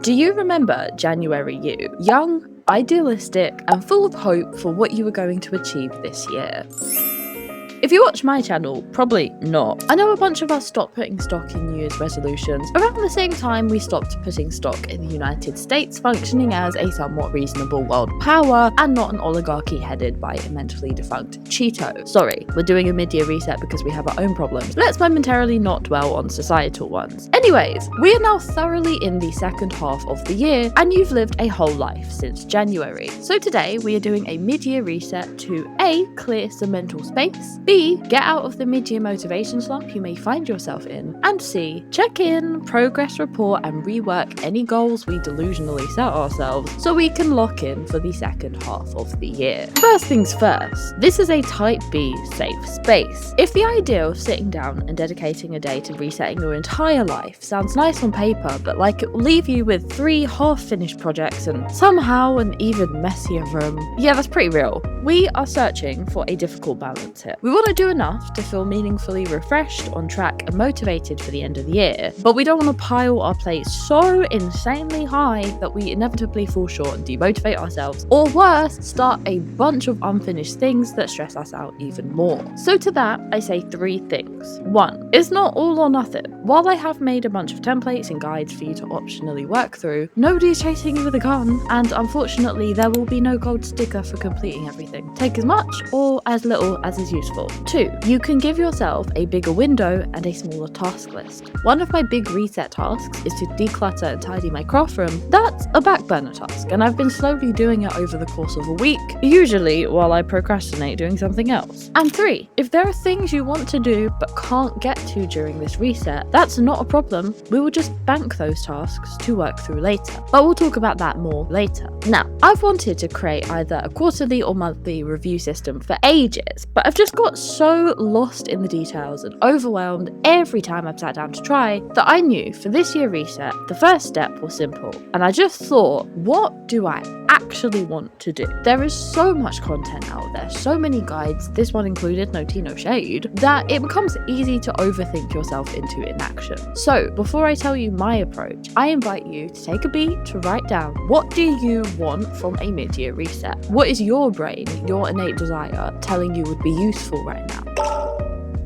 Do you remember January you? Young, idealistic, and full of hope for what you were going to achieve this year. If you watch my channel, probably not. I know a bunch of us stopped putting stock in New Year's resolutions around the same time we stopped putting stock in the United States functioning as a somewhat reasonable world power and not an oligarchy headed by a mentally defunct Cheeto. Sorry, we're doing a mid-year reset because we have our own problems. Let's momentarily not dwell on societal ones. Anyways, we are now thoroughly in the second half of the year and you've lived a whole life since January. So today we are doing a mid-year reset to A, clear some mental space, B, get out of the mid-year motivation slump you may find yourself in, and C, check in, progress report, and rework any goals we delusionally set ourselves so we can lock in for the second half of the year. First things first, this is a type B safe space. If the idea of sitting down and dedicating a day to resetting your entire life sounds nice on paper, but like it will leave you with 3 half-finished projects and somehow an even messier room, yeah, that's pretty real. We are searching for a difficult balance here. We want to do enough to feel meaningfully refreshed, on track, and motivated for the end of the year, but we don't want to pile our plates so insanely high that we inevitably fall short and demotivate ourselves, or worse, start a bunch of unfinished things that stress us out even more. So to that, I say 3 things. 1. It's not all or nothing. While I have made a bunch of templates and guides for you to optionally work through, nobody's chasing you with a gun, and unfortunately there will be no gold sticker for completing everything. Take as much or as little as is useful. 2. You can give yourself a bigger window and a smaller task list. One of my big reset tasks is to declutter and tidy my craft room. That's a back burner task, and I've been slowly doing it over the course of a week, usually while I procrastinate doing something else. And 3. If there are things you want to do but can't get to during this reset, that's not a problem. We will just bank those tasks to work through later. But we'll talk about that more later. Now, I've wanted to create either a quarterly or monthly review system for ages, but I've just got so lost in the details and overwhelmed every time I've sat down to try that I knew for this year reset, the first step was simple. And I just thought, what do I actually want to do? There is so much content out there, so many guides, this one included, no tea, no shade, that it becomes easy to overthink yourself into inaction. So before I tell you my approach, I invite you to take a beat to write down, what do you want from a mid-year reset? What is your brain, your innate desire, telling you would be useful right now?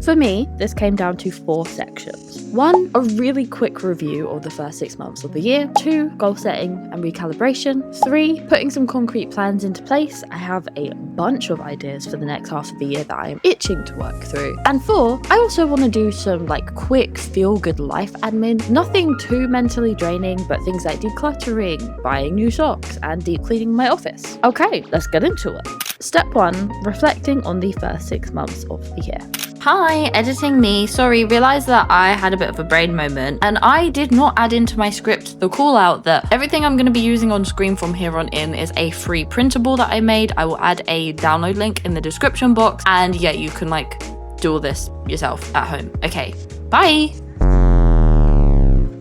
For me, this came down to 4 sections. 1, a really quick review of the first 6 months of the year. 2, goal setting and recalibration. 3, putting some concrete plans into place. I have a bunch of ideas for the next half of the year that I am itching to work through. And 4, I also want to do some quick feel-good life admin. Nothing too mentally draining, but things like decluttering, buying new socks, and deep cleaning my office. Okay, let's get into it. Step 1, reflecting on the first 6 months of the year. Hi, editing me. Sorry, realized that I had a bit of a brain moment and I did not add into my script the call out that everything I'm going to be using on screen from here on in is a free printable that I made. I will add a download link in the description box and yeah, you can do all this yourself at home. Okay, bye.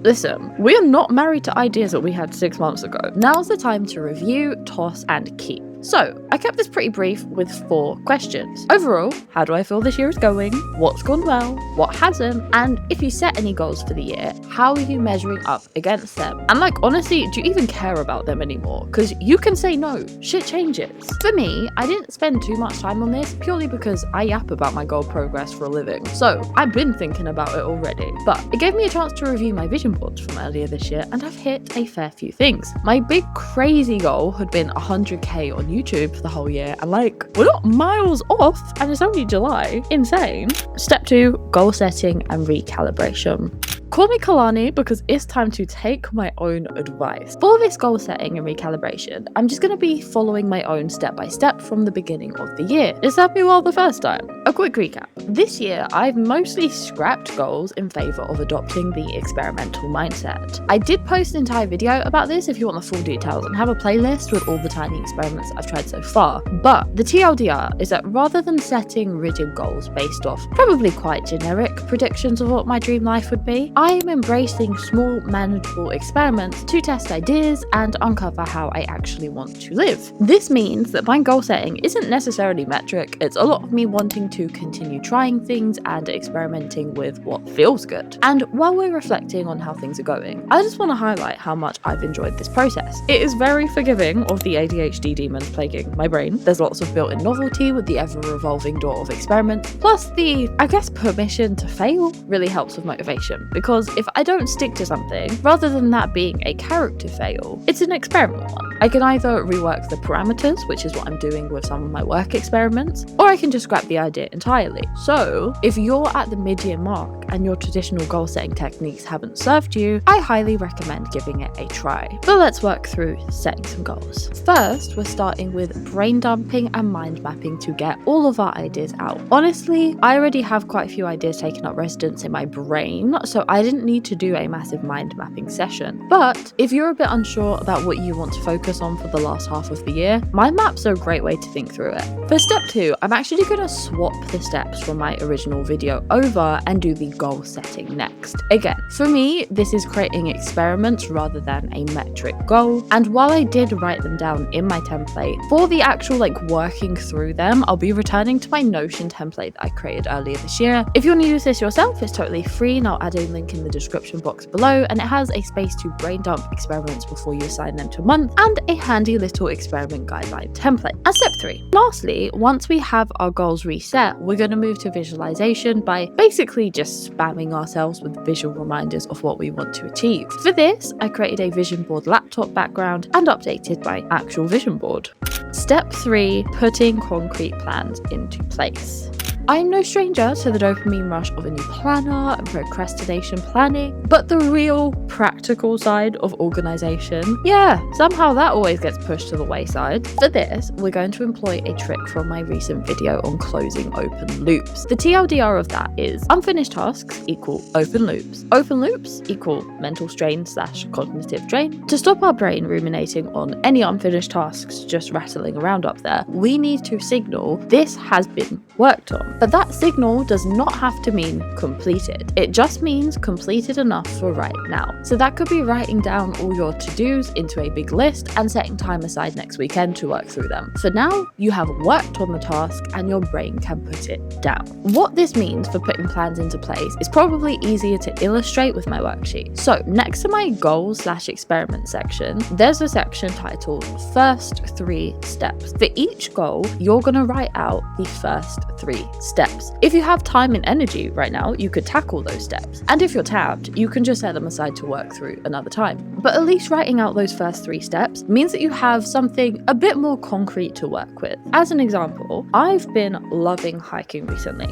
Listen, we are not married to ideas that we had 6 months ago. Now's the time to review, toss, and keep. So, I kept this pretty brief with 4 questions. Overall, how do I feel this year is going? What's gone well? What hasn't? And if you set any goals for the year, how are you measuring up against them? And honestly, do you even care about them anymore? Because you can say no, shit changes. For me, I didn't spend too much time on this purely because I yap about my goal progress for a living. So, I've been thinking about it already. But it gave me a chance to review my vision boards from earlier this year and I've hit a fair few things. My big crazy goal had been 100k on YouTube for the whole year and we're not miles off and it's only July. Insane. Step 2, goal setting and recalibration. Call me Kalani because it's time to take my own advice. For this goal setting and recalibration, I'm just going to be following my own step by step from the beginning of the year. It served me well the first time. A quick recap. This year, I've mostly scrapped goals in favour of adopting the experimental mindset. I did post an entire video about this if you want the full details and have a playlist with all the tiny experiments I've tried so far. But the TLDR is that rather than setting rigid goals based off probably quite generic predictions of what my dream life would be, I am embracing small, manageable experiments to test ideas and uncover how I actually want to live. This means that my goal setting isn't necessarily metric, it's a lot of me wanting to to continue trying things and experimenting with what feels good. And while we're reflecting on how things are going, I just want to highlight how much I've enjoyed this process. It is very forgiving of the ADHD demons plaguing my brain. There's lots of built-in novelty with the ever-revolving door of experiment, plus the, I guess, permission to fail really helps with motivation, because if I don't stick to something, rather than that being a character fail, it's an experiment one. I can either rework the parameters, which is what I'm doing with some of my work experiments, or I can just scrap the idea entirely. So if you're at the mid-year mark and your traditional goal setting techniques haven't served you, I highly recommend giving it a try. But let's work through setting some goals. First, we're starting with brain dumping and mind mapping to get all of our ideas out. Honestly, I already have quite a few ideas taking up residence in my brain, so I didn't need to do a massive mind mapping session. But if you're a bit unsure about what you want to focus on for the last half of the year, mind maps are a great way to think through it. For step 2, I'm actually going to swap the steps from my original video over and do the goal setting next. Again, for me, this is creating experiments rather than a metric goal. And while I did write them down in my template, for the actual working through them, I'll be returning to my Notion template that I created earlier this year. If you want to use this yourself, it's totally free, and I'll add a link in the description box below, and it has a space to brain dump experiments before you assign them to a month, and a handy little experiment guideline template. And step 3. Lastly, once we have our goals reset, we're going to move to visualization by basically just spamming ourselves with visual reminders of what we want to achieve. For this, I created a vision board laptop background and updated my actual vision board. Step 3, putting concrete plans into place. I'm no stranger to the dopamine rush of a new planner and procrastination planning, but the real practical side of organization, yeah, somehow that always gets pushed to the wayside. For this, we're going to employ a trick from my recent video on closing open loops. The TLDR of that is unfinished tasks equal open loops. Open loops equal mental strain / cognitive drain. To stop our brain ruminating on any unfinished tasks just rattling around up there, we need to signal this has been worked on. But that signal does not have to mean completed. It just means completed enough for right now. So that could be writing down all your to-dos into a big list and setting time aside next weekend to work through them. For now, you have worked on the task and your brain can put it down. What this means for putting plans into place is probably easier to illustrate with my worksheet. So next to my goals / experiment section, there's a section titled First 3 Steps. For each goal, you're going to write out the first 3 steps. If you have time and energy right now, you could tackle those steps. And if you're tabbed, you can just set them aside to work through another time. But at least writing out those first 3 steps means that you have something a bit more concrete to work with. As an example, I've been loving hiking recently.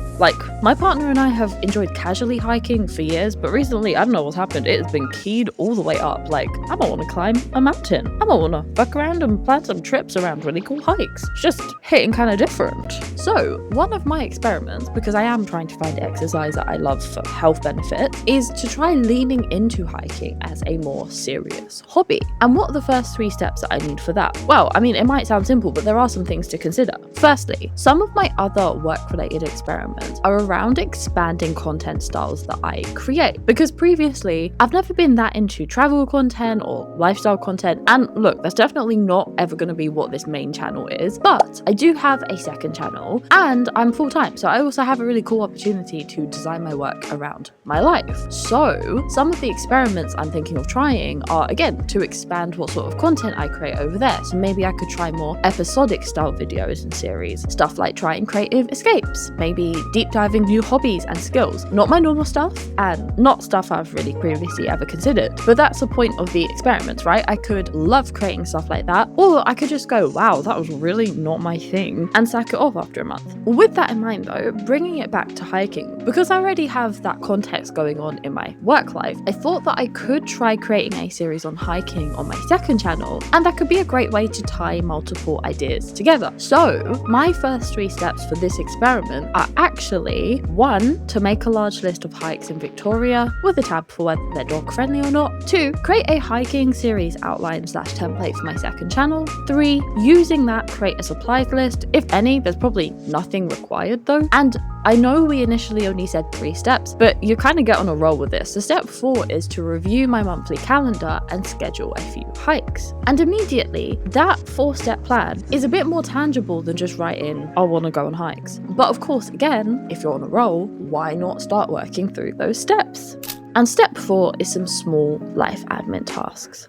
My partner and I have enjoyed casually hiking for years, but recently, I don't know what's happened, it has been keyed all the way up. I don't want to climb a mountain. I don't want to fuck around and plan some trips around really cool hikes. It's just hitting kind of different. So, one of my experiments, because I am trying to find exercise that I love for health benefits, is to try leaning into hiking as a more serious hobby. And what are the first 3 steps that I need for that? Well, it might sound simple, but there are some things to consider. Firstly, some of my other work-related experiments are around expanding content styles that I create. Because previously, I've never been that into travel content or lifestyle content. And look, that's definitely not ever going to be what this main channel is. But I do have a second channel and I'm full-time. So I also have a really cool opportunity to design my work around my life. So some of the experiments I'm thinking of trying are, again, to expand what sort of content I create over there. So maybe I could try more episodic style videos and series. Stuff like trying creative escapes, maybe deep diving new hobbies and skills. Not my normal stuff and not stuff I've really previously ever considered. But that's the point of the experiments, right? I could love creating stuff like that, or I could just go, wow, that was really not my thing, and sack it off after a month. With that in mind though, bringing it back to hiking, because I already have that context going on in my work life, I thought that I could try creating a series on hiking on my second channel, and that could be a great way to tie multiple ideas together. So my first 3 steps for this experiment are actually 1, to make a large list of hikes in Victoria with a tab for whether they're dog friendly or not. 2, create a hiking series outline / template for my second channel. 3, using that, create a supplies list. If any, there's probably nothing required though. And I know we initially only said 3 steps, but you kind of get on a roll with this. So step 4 is to review my monthly calendar and schedule a few hikes. And immediately, that 4-step plan is a bit more tangible than just writing, I want to go on hikes. But of course, again, if you're on a roll, why not start working through those steps? And step 4 is some small life admin tasks.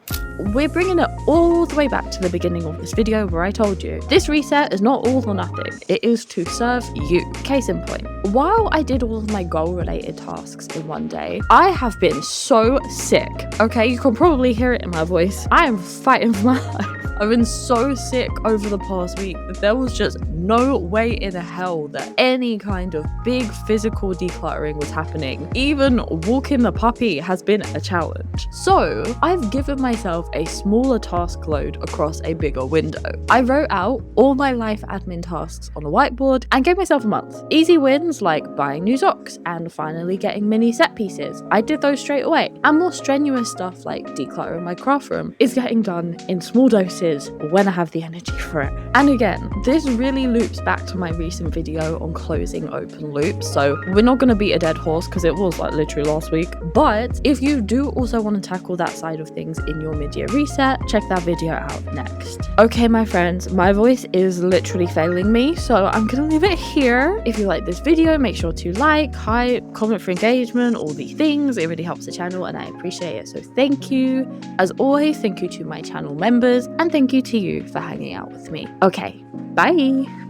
We're bringing it all the way back to the beginning of this video where I told you this reset is not all or nothing, it is to serve you. Case in point, while I did all of my goal related tasks in one day, I have been so sick. Okay, you can probably hear it in my voice. I am fighting for my life. I've been so sick over the past week that there was just no way in hell that any kind of big physical decluttering was happening. Even walking the puppy has been a challenge. So I've given myself a smaller task load across a bigger window. I wrote out all my life admin tasks on a whiteboard and gave myself a month. Easy wins like buying new socks and finally getting mini set pieces. I did those straight away. And more strenuous stuff like decluttering my craft room is getting done in small doses when I have the energy for it. And again, this really loops back to my recent video on closing open loops. So we're not going to beat a dead horse because it was like literally last week. But if you do also want to tackle that side of things in your mid-year reset, check that video out next. Okay, my friends, my voice is literally failing me, so I'm gonna leave it here. If you like this video, make sure to like, hype, comment for engagement, all these things. It really helps the channel and I appreciate it, so thank you. As always, thank you to my channel members and thank you to you for hanging out with me. Okay, bye.